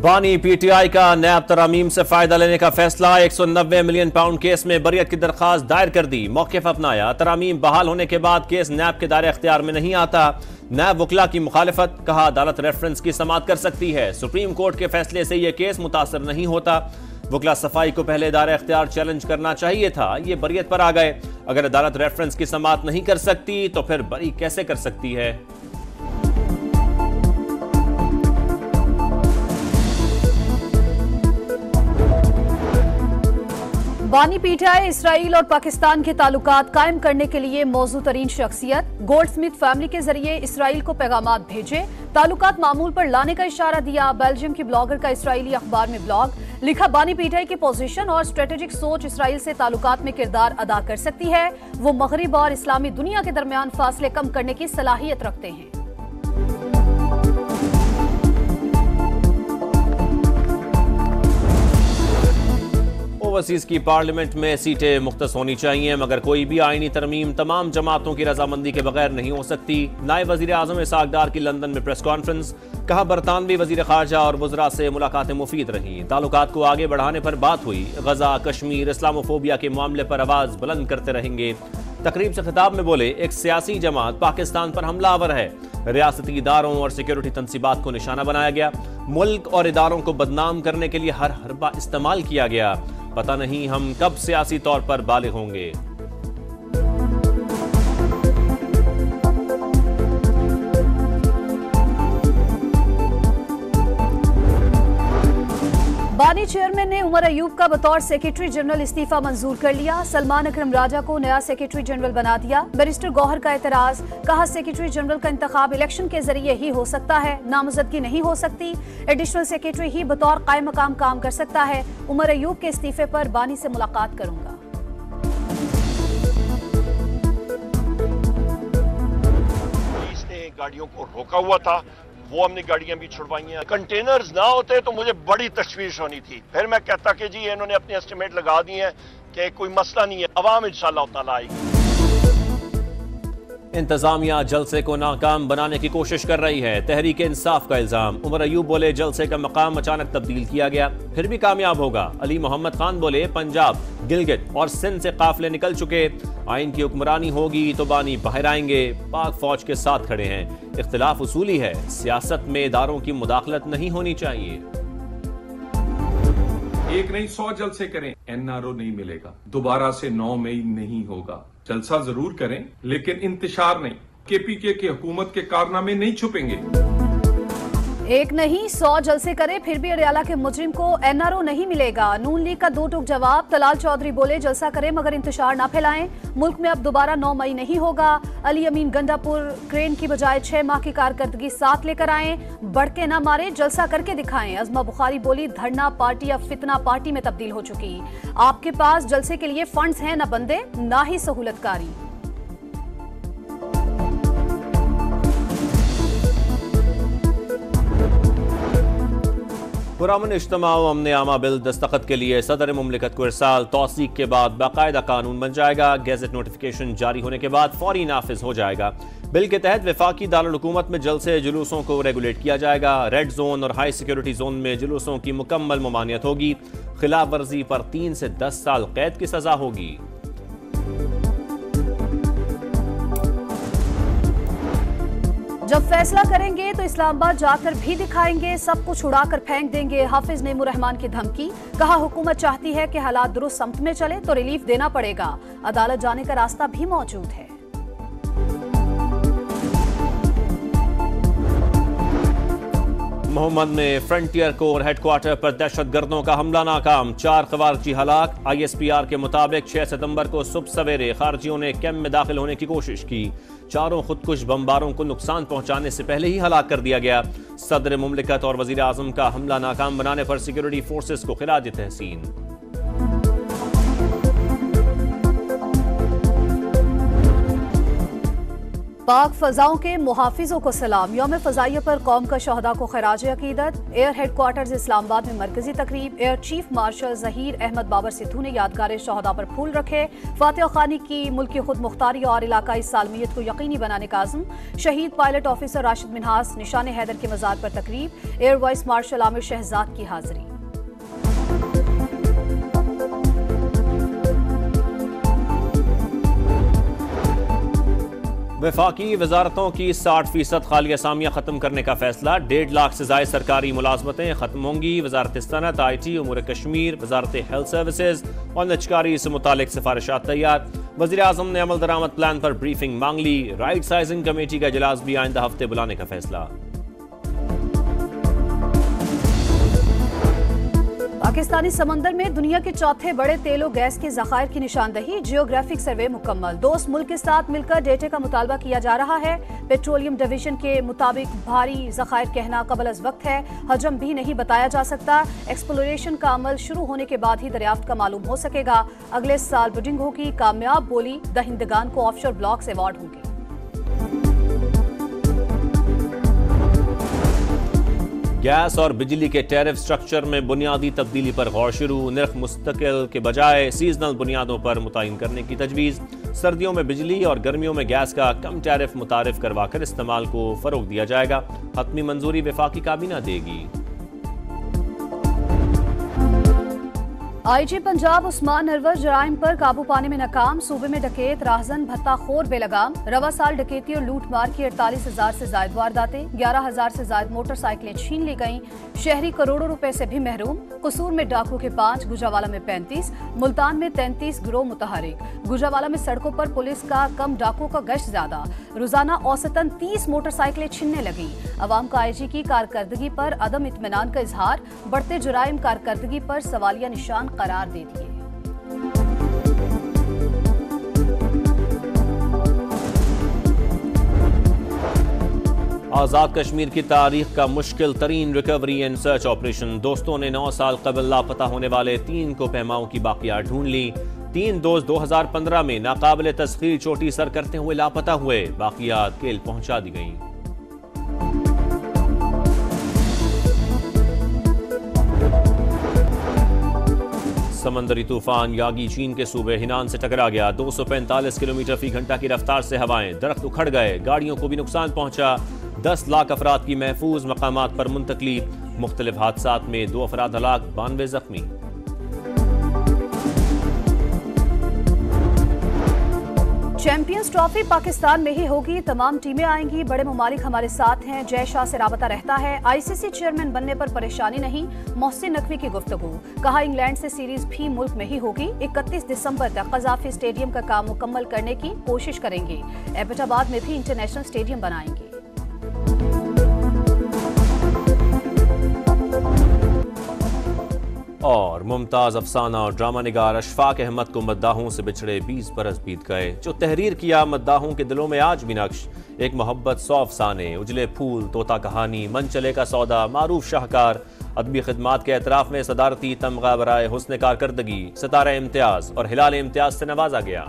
बानी पीटीआई का नैब तरामीम से फायदा लेने का फैसला। 190 मिलियन पाउंड केस में बरियत की दरखास्त दायर कर दी, मौक़िफ़ अपनाया। तरामीम बहाल होने के बाद केस नैब के दायरे अख्तियार में नहीं आता। नैब वकला की मुखालिफत, कहा अदालत रेफरेंस की समाअत कर सकती है। सुप्रीम कोर्ट के फैसले से यह केस मुतासर नहीं होता। वकला सफाई को पहले दायरे अख्तियार चैलेंज करना चाहिए था, ये बरियत पर आ गए। अगर अदालत रेफरेंस की समाअत नहीं कर सकती तो फिर बरी कैसे कर सकती है। बानी पीटीआई इसराइल और पाकिस्तान के ताल्लुकात कायम करने के लिए मौजू तरीन शख्सियत। गोल्डस्मिथ फैमिली के जरिए इसराइल को पैगामात भेजे, ताल्लुकात मामूल पर लाने का इशारा दिया। बेल्जियम की ब्लॉगर का इसराइली अखबार में ब्लॉग लिखा, बानी पीटीआई की पोजीशन और स्ट्रेटेजिक सोच इसराइल से ताल्लुकात में किरदार अदा कर सकती है। वो मगरिब और इस्लामी दुनिया के दरमियान फासले कम करने की सलाहियत रखते हैं। ओवरसीज की पार्लियामेंट में सीटें मुख्तस होनी चाहिए, मगर कोई भी आईनी तरमीम तमाम जमातों की रजामंदी के बगैर नहीं हो सकती। नायब वजीर आजम इसहाक डार की लंदन में प्रेस कॉन्फ्रेंस, कहा बरतानवी वजीर खारजा और वज़रा से मुलाकातें मुफीद रहीं। ताल्लुकात को आगे बढ़ाने पर बात हुई। गजा, कश्मीर, इस्लामोफोबिया के मामले पर आवाज बुलंद करते रहेंगे। तकरीब से खिताब में बोले, एक सियासी जमात पाकिस्तान पर हमलावर है। रियासती इदारों और सिक्योरिटी तंसीबात को निशाना बनाया गया। मुल्क और इदारों को बदनाम करने के लिए हर हरबा इस्तेमाल किया गया। पता नहीं हम कब सियासी तौर पर बालिग होंगे। बानी चेयरमैन ने उमर अयूब का बतौर सेक्रेटरी जनरल इस्तीफा मंजूर कर लिया। सलमान अकरम राजा को नया सेक्रेटरी जनरल बना दिया। बैरिस्टर गौहर का एतराज, कहा सेक्रेटरी जनरल का इंतखाब इलेक्शन के जरिए ही हो सकता है, नामजदगी नहीं हो सकती। एडिशनल सेक्रेटरी ही बतौर कायम मकाम काम कर सकता है। उमर अयूब के इस्तीफे पर बानी से मुलाकात करूंगा। इसने गाड़ियों को रोका हुआ था, वो हमने गाड़ियां भी छुड़वाई हैं। कंटेनर्स ना होते तो मुझे बड़ी तशवीश होनी थी। फिर मैं कहता कि जी इन्होंने अपने एस्टिमेट लगा दिए हैं कि कोई मसला नहीं है, अवाम इंशाअल्लाह ताला आएगी। इंतजामिया जलसे को नाकाम बनाने की कोशिश कर रही है, तहरीक इंसाफ का इल्जाम। उमर अयूब बोले जलसे का मकाम अचानक तब्दील किया गया, फिर भी कामयाब होगा। अली मोहम्मद खान बोले पंजाब, गिलगित और सिंध से काफिले निकल चुके, आइन की हुक्मरानी होगी तो बानी बाहर आएंगे। पाक फौज के साथ खड़े हैं। इख्तिलाफ उसूली है, सियासत में इदारों की मुदाखलत नहीं होनी चाहिए। एक नहीं 100 जलसे करें, एनआरओ नहीं मिलेगा। दोबारा से 9 मई नहीं होगा। जलसा जरूर करें लेकिन इंतशार नहीं। केपीके की हुकूमत के कारनामे नहीं छुपेंगे। एक नहीं 100 जलसे करे फिर भी अडयाला के मुजरिम को एनआरओ नहीं मिलेगा। नून लीग का दो टूक जवाब। तलाल चौधरी बोले जलसा करें मगर इंतशार ना फैलाएं, मुल्क में अब दोबारा 9 मई नहीं होगा। अली अमीन गंडापुर, क्रेन की बजाय 6 माह की कारकर्दगी साथ लेकर आए, बढ़ के ना मारे, जलसा करके दिखाएं। अजमा बुखारी बोली धरना पार्टी अब फितना पार्टी में तब्दील हो चुकी। आपके पास जलसे के लिए फंड्स हैं ना बंदे, ना ही सहूलतकारी। पुरअमन इज्तिमा व अमन आमा बिल दस्तखत के लिए सदर मुमलिकत को इरसाल। तौसीक के बाद बाकायदा कानून बन जाएगा। गैजेट नोटिफिकेशन जारी होने के बाद फौरी नाफिज हो जाएगा। बिल के तहत वफाकी दारुल हुकूमत में जलसे जुलूसों को रेगुलेट किया जाएगा। रेड जोन और हाई सिक्योरिटी जोन में जुलूसों की मुकम्मल ममानियत होगी। खिलाफ वर्जी पर 3 से 10 साल कैद की सजा होगी। जब फैसला करेंगे तो इस्लामाबाद जाकर भी दिखाएंगे, सब कुछ उड़ाकर फेंक देंगे। हाफिज नेमूर रहमान की धमकी, कहा हुकूमत चाहती है कि हालात दुरुस्त समत में चले तो रिलीफ देना पड़ेगा। अदालत जाने का रास्ता भी मौजूद है। मोहम्मद में फ्रंटियर कोर हेडक्वार्टर पर दहशतगर्दों का हमला नाकाम, 4 खवारजी हलाक। ISPR के मुताबिक 6 सितंबर को सुबह सवेरे खारजियों ने कैंप में दाखिल होने की कोशिश की। 4 खुदकुश बमबारों को नुकसान पहुंचाने से पहले ही हलाक कर दिया गया। सदर मुमलिकत और वजीर आजम का हमला नाकाम बनाने पर सिक्योरिटी फोर्सेस को खिराज तहसीन। पाक फजाओं के मुहाफिजों को सलाम। यौम फजाइया पर कौम का शहदा को खराज अकीदत। एयर हेडक्वार्टर्स इस्लामाबाद में मरकजी तकरीब। Air chief marshal Zaheer Ahmed Babar Sidhu ने यादगार शहदा पर फूल रखे। फातिह खानी की मुल्की खुद मुख्तारी और इलाकाई सालमियत को यकीनी बनाने का आज़म। शहीद पायलट ऑफिसर राशिद मिन्हास निशान हैदर के मज़ार पर तकरीब। Air vice marshal Aamir Shahzad की हाजिरी। वफाकी वजारतों की 60% खाली असामियाँ खत्म करने का फैसला। 1.5 लाख से ज़ायद सरकारी मुलाजमतें खत्म होंगी। वजारत Sanat, IT, उमूर Kashmir, Wazarat health services और निजकारी से मुतालिक सिफारिशात तैयार। वज़ीर आज़म ने अमल दरामद प्लान पर ब्रीफिंग मांग ली। राइट साइजिंग कमेटी का इजलास भी आइंदा हफ्ते बुलाने का फैसला। पाकिस्तानी समंदर में दुनिया के चौथे बड़े तेल और गैस के ज़खायर की निशानदही। जियोग्राफिक सर्वे मुकम्मल। दोस्त मुल्क के साथ मिलकर डेटे का मुतालबा किया जा रहा है। पेट्रोलियम डिवीजन के मुताबिक भारी ज़खायर कहना कबल अज़ वक्त है। हजम भी नहीं बताया जा सकता। एक्सप्लोरेशन का अमल शुरू होने के बाद ही दरियाफ्त का मालूम हो सकेगा। अगले साल बिडिंग होगी। कामयाब बोली दहिंदगान को ऑफशोर ब्लॉक्स अवार्ड होंगे। गैस और बिजली के टैरिफ स्ट्रक्चर में बुनियादी तब्दीली पर गौर शुरू। निर्ख मुस्तकिल के बजाय सीजनल बुनियादों पर मुतय्यन करने की तजवीज़। सर्दियों में बिजली और गर्मियों में गैस का कम टैरिफ मुतारिफ करवाकर इस्तेमाल को फरोग दिया जाएगा। हतमी मंजूरी वफाकी काबीना देगी। IG पंजाब उस्मान नरवर जराइम पर काबू पाने में नाकाम। सूबे में डकैत राहजन भत्ताखोर बेलगाम। रवा साल डकैती और लूट मार की 48,000 से जायद वारदातें। 11,000 से जायद मोटरसाइकिलें छीन ली गईं। शहरी करोड़ों रुपए से भी महरूम। कसूर में डाकू के 5, गुजरावाला में 35, मुल्तान में 33 गिरोह मुतहरिक। गुजरावाला में सड़कों पर पुलिस का कम डाकू का गश्त ज्यादा। रोजाना औसतन 30 मोटरसाइकिलें छीनने लगी। अवाम का IG की कारकर्दगी पर अदम इत्मीनान का इजहार। बढ़ते जुराइम कारकर्दगी पर सवालिया निशान करार दे दिए। आज़ाद कश्मीर की तारीख का मुश्किल तरीन रिकवरी एंड सर्च ऑपरेशन। दोस्तों ने 9 साल कबल लापता होने वाले 3 को पैमाओं की बाकियात ढूंढ ली। 3 दोस्त 2015 में नाकाबिले तस्खीर चोटी सर करते हुए लापता हुए। बाकियात केल पहुंचा दी गईं। समंदरी तूफान यागी चीन के सूबे हिनान से टकरा गया। 245 किलोमीटर फी घंटा की रफ्तार से हवाएं। दरख्त उखड़ गए। गाड़ियों को भी नुकसान पहुंचा। 10 लाख अफराद की महफूज मकामात पर मुंतकली। मुख्तलिफ हादसात में 2 अफराद हलाक, 92 जख्मी। चैंपियंस ट्रॉफी पाकिस्तान में ही होगी। तमाम टीमें आएंगी। बड़े ममालिक हमारे साथ हैं। जय शाह से राबता रहता है। ICC चेयरमैन बनने पर परेशानी नहीं। मोहसिन नकवी की गुफ्तगू। कहा इंग्लैंड से सीरीज भी मुल्क में ही होगी। 31 दिसंबर तक कज़ाफी स्टेडियम का काम मुकम्मल करने की कोशिश करेंगे। एबटाबाद में भी इंटरनेशनल स्टेडियम बनाएंगे। और मुमताज अफसाना और ड्रामा निगार अशफाक अहमद को मद्दाहों से बिछड़े 20 बरस बीत गए। जो तहरीर किया मद्दाहों के दिलों में आज भी नक्श। एक मोहब्बत 100 अफसाने, उजले फूल, तोता कहानी, मन चले का सौदा, मारूफ शाहकार। अदबी खिदमात के एतराफ में सदारती तमगा बराए हुस्न कारकर्दगी सितारा इम्तियाज और हिलाल इम्तियाज से नवाजा गया।